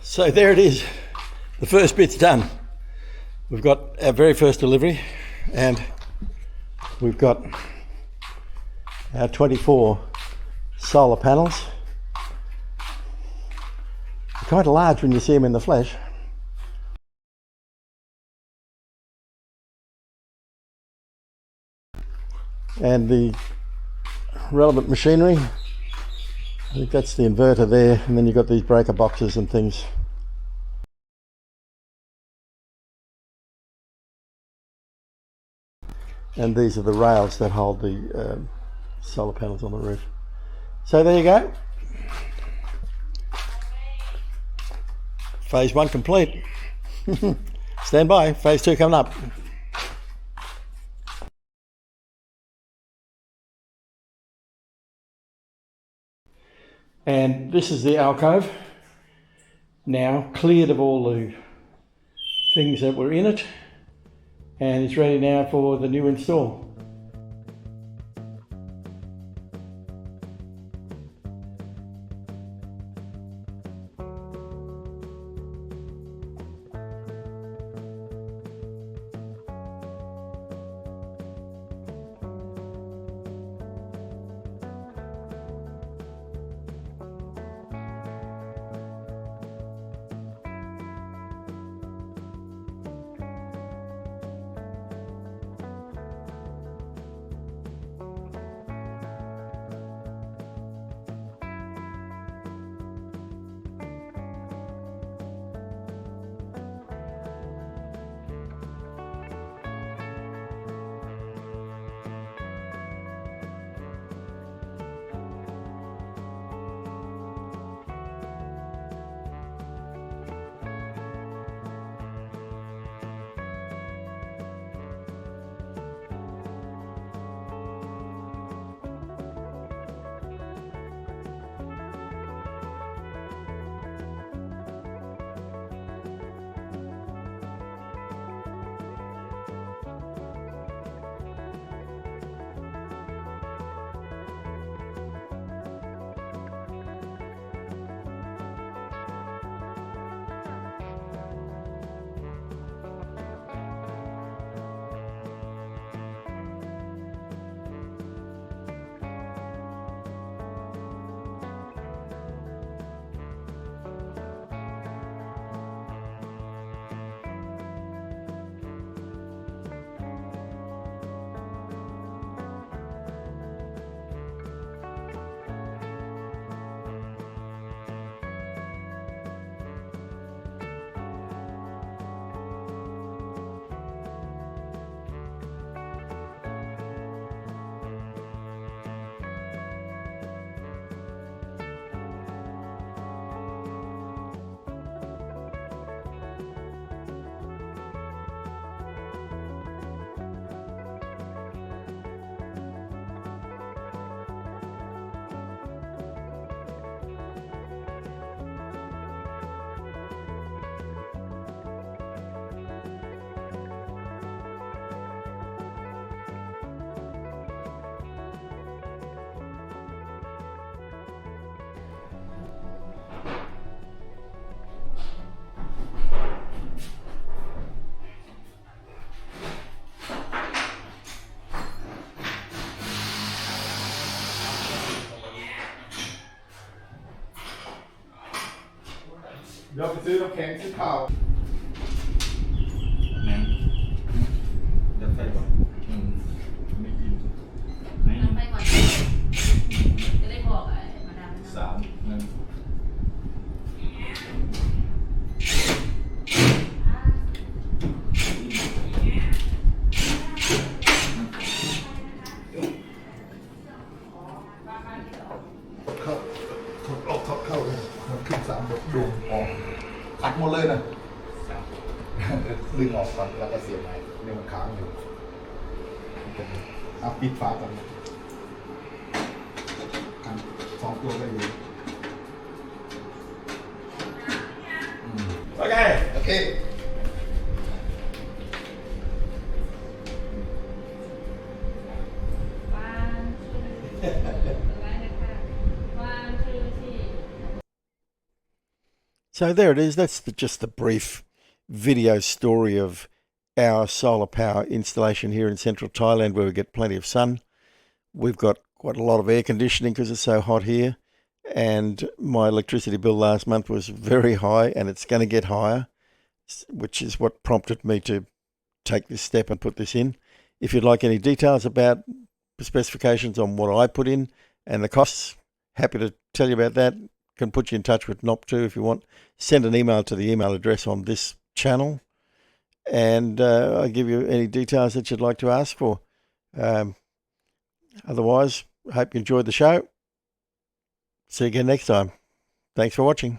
So there it is, the first bit's done. We've got our very first delivery and we've got our 24 solar panels. They're kind of large when you see them in the flesh. And the relevant machinery, I think that's the inverter there, and then you've got these breaker boxes and things. And these are the rails that hold the solar panels on the roof. So there you go. Phase 1 complete. Stand by, phase 2 coming up. And this is the alcove, now cleared of all the things that were in it, and it's ready now for the new install.เดี๋ยวไปซื้อน้ำแข็งซื้อข้าวนั่นจะไปก่อนไม่กินนั่งไปก่อนจะได้บอกไอ้มาดาม3นั่นเข้าเลยมันขึ้น3บทดูออกขัดหมดเลยนะดึงออกก่อนแล้วก็เสียบใหม่นี่มันค้างอยู่เอาปิดฝาก่อนกัน2ตัวก็อยู่โอเค So there it is. That's just the brief video story of our solar power installation here in central Thailand, where we get plenty of sun. We've got quite a lot of air conditioning because it's so hot here, and my electricity bill last month was very high, and it's going to get higher, which is what prompted me to take this step and put this in. If you'd like any details about the specifications on what I put in and the costs, happy to tell you about that. Can put you in touch with NOP2 if you want. Send an email to the email address on this channel, and I'll give you any details that you'd like to ask for. Otherwise, I hope you enjoyed the show. See you again next time. Thanks for watching.